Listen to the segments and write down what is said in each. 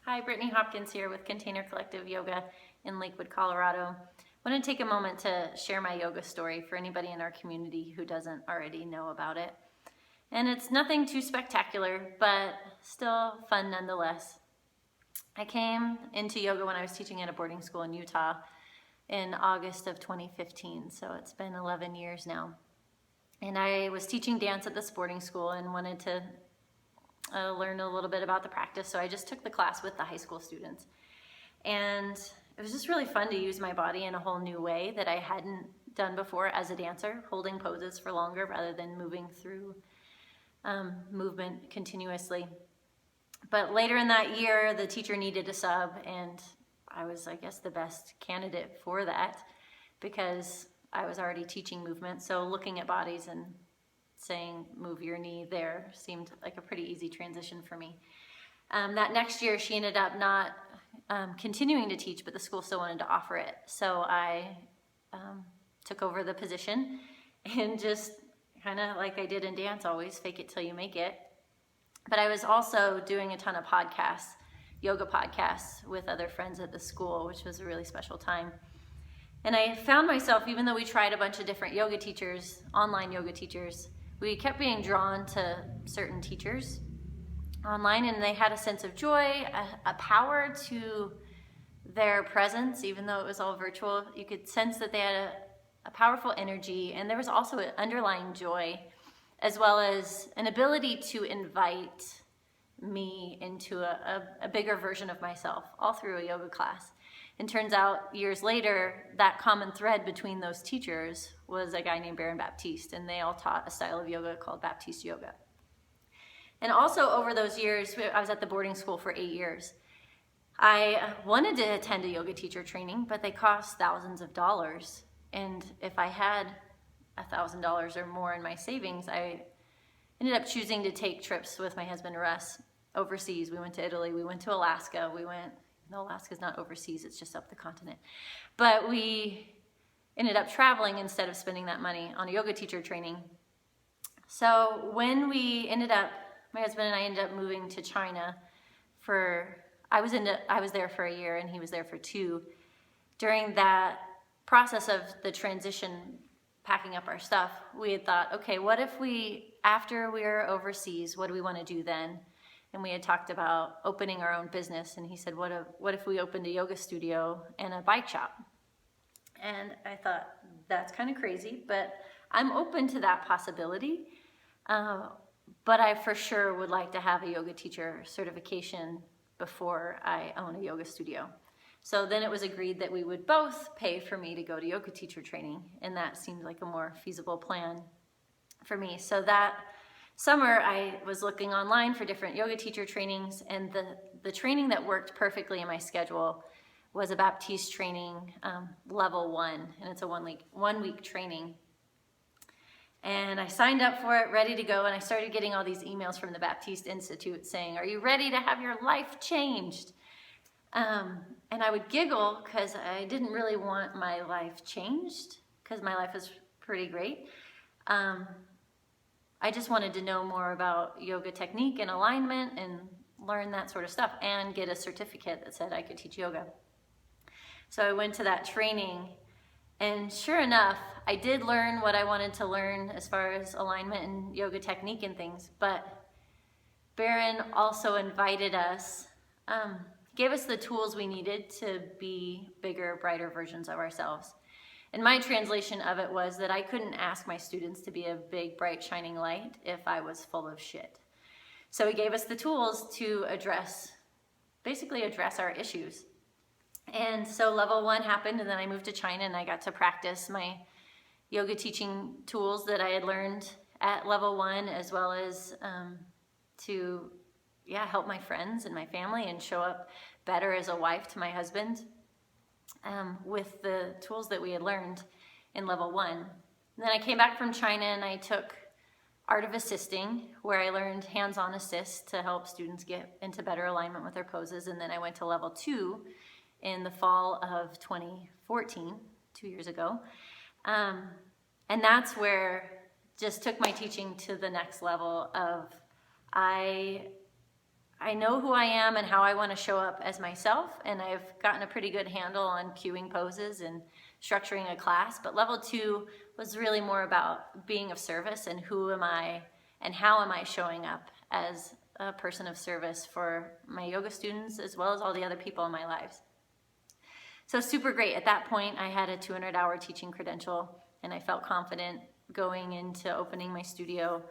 Hi, Brittany Hopkins here with Container Collective Yoga in Lakewood, Colorado. I want to take a moment to share my yoga story for anybody in our community who doesn't already know about it. And it's nothing too spectacular, but still fun nonetheless. I came into yoga when I was teaching at a boarding school in Utah in August of 2015, so it's been 11 years now. And I was teaching dance at this boarding school and wanted to learn a little bit about the practice, so I just took the class with the high school students. And it was just really fun to use my body in a whole new way that I hadn't done before as a dancer, holding poses for longer rather than moving through movement continuously. But later in that year, the teacher needed a sub, and I was, I guess, the best candidate for that because I was already teaching movement. So looking at bodies and saying move your knee there seemed like a pretty easy transition for me. That next year she ended up not continuing to teach, but the school still wanted to offer it. So I took over the position and just kind of like I did in dance, always fake it till you make it. But I was also doing a ton of podcasts, yoga podcasts with other friends at the school, which was a really special time. And I found myself, even though we tried a bunch of different yoga teachers, online yoga teachers, we kept being drawn to certain teachers online, and they had a sense of joy, a power to their presence, even though it was all virtual. You could sense that they had a powerful energy, and there was also an underlying joy, as well as an ability to invite me into a bigger version of myself, all through a yoga class. And turns out, years later, that common thread between those teachers was a guy named Baron Baptiste, and they all taught a style of yoga called Baptiste yoga. And also over those years, I was at the boarding school for 8 years. I wanted to attend a yoga teacher training, but they cost thousands of dollars. And if I had $1,000 or more in my savings, I ended up choosing to take trips with my husband Russ overseas. We went to Italy, we went to Alaska, no, Alaska's not overseas, it's just up the continent. But we ended up traveling instead of spending that money on a yoga teacher training. So when we ended up, my husband and I ended up moving to China I was there for a year and he was there for 2. During that process of the transition, packing up our stuff, we had thought, okay, what if after we're overseas, what do we want to do then? And we had talked about opening our own business, and he said, what if we opened a yoga studio and a bike shop? And I thought, that's kind of crazy, but I'm open to that possibility. But I for sure would like to have a yoga teacher certification before I own a yoga studio. So then it was agreed that we would both pay for me to go to yoga teacher training, and that seemed like a more feasible plan for me. So that summer, I was looking online for different yoga teacher trainings, and the training that worked perfectly in my schedule was a Baptiste training, level 1, and it's a one-week training. And I signed up for it, ready to go, and I started getting all these emails from the Baptiste Institute saying, "Are you ready to have your life changed?" And I would giggle because I didn't really want my life changed because my life was pretty great. I just wanted to know more about yoga technique and alignment and learn that sort of stuff and get a certificate that said I could teach yoga. So I went to that training, and sure enough, I did learn what I wanted to learn as far as alignment and yoga technique and things, but Baron also invited us, gave us the tools we needed to be bigger, brighter versions of ourselves. And my translation of it was that I couldn't ask my students to be a big, bright, shining light if I was full of shit. So he gave us the tools to basically address our issues. And so level 1 happened, and then I moved to China, and I got to practice my yoga teaching tools that I had learned at level 1, as well as to help my friends and my family and show up better as a wife to my husband. With the tools that we had learned in level 1. And then I came back from China and I took Art of Assisting, where I learned hands-on assist to help students get into better alignment with their poses. And then I went to level 2 in the fall of 2014, 2 years ago. And that's where just took my teaching to the next level of I I know who I am and how I want to show up as myself, and I've gotten a pretty good handle on cueing poses and structuring a class. But level 2 was really more about being of service and who am I and how am I showing up as a person of service for my yoga students as well as all the other people in my lives. So super great. At that point, I had a 200-hour teaching credential, and I felt confident going into opening my studio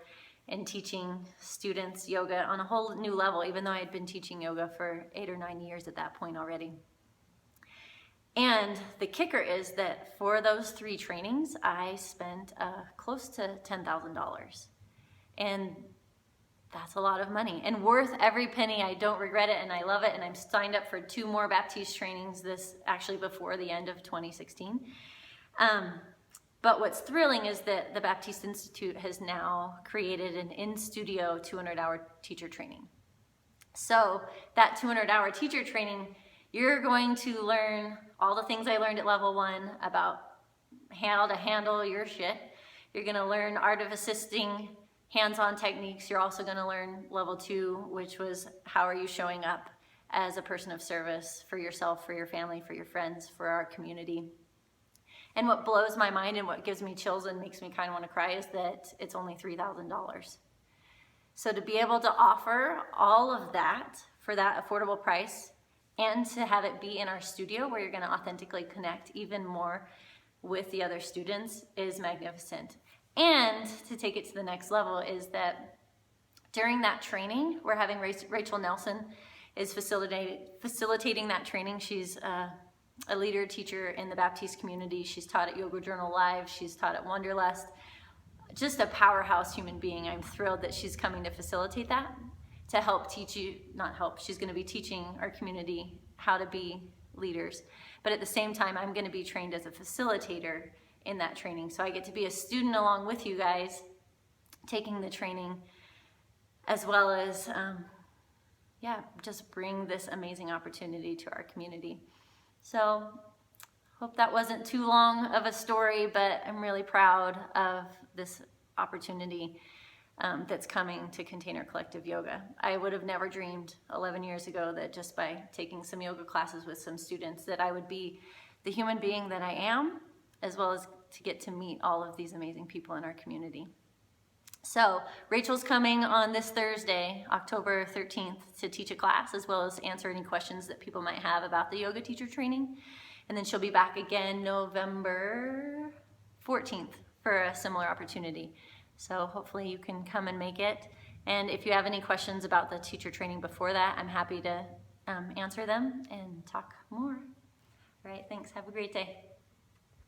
and teaching students yoga on a whole new level, even though I had been teaching yoga for 8 or 9 years at that point already. And the kicker is that for those 3 trainings, I spent close to $10,000. And that's a lot of money and worth every penny. I don't regret it, and I love it. And I'm signed up for 2 more Baptiste trainings actually before the end of 2016. But what's thrilling is that the Baptiste Institute has now created an in-studio 200-hour teacher training. So that 200-hour teacher training, you're going to learn all the things I learned at level 1 about how to handle your shit. You're going to learn art of assisting, hands-on techniques. You're also going to learn level 2, which was how are you showing up as a person of service for yourself, for your family, for your friends, for our community. And what blows my mind and what gives me chills and makes me kind of want to cry is that it's only $3,000. So to be able to offer all of that for that affordable price and to have it be in our studio where you're going to authentically connect even more with the other students is magnificent. And to take it to the next level is that during that training, we're having Rachel Nelson is facilitating that training. She's a leader teacher in the Baptiste community. She's taught at Yoga Journal Live. She's taught at Wanderlust. Just a powerhouse human being. I'm thrilled that she's coming to facilitate that, to help teach you, not help, she's going to be teaching our community how to be leaders. But at the same time, I'm going to be trained as a facilitator in that training. So I get to be a student along with you guys, taking the training, as well as, just bring this amazing opportunity to our community. So hope that wasn't too long of a story, but I'm really proud of this opportunity that's coming to Container Collective Yoga. I would have never dreamed 11 years ago that just by taking some yoga classes with some students that I would be the human being that I am, as well as to get to meet all of these amazing people in our community. So Rachel's coming on this Thursday, October 13th, to teach a class, as well as answer any questions that people might have about the yoga teacher training. And then she'll be back again November 14th for a similar opportunity. So hopefully you can come and make it. And if you have any questions about the teacher training before that, I'm happy to answer them and talk more. All right, thanks. Have a great day.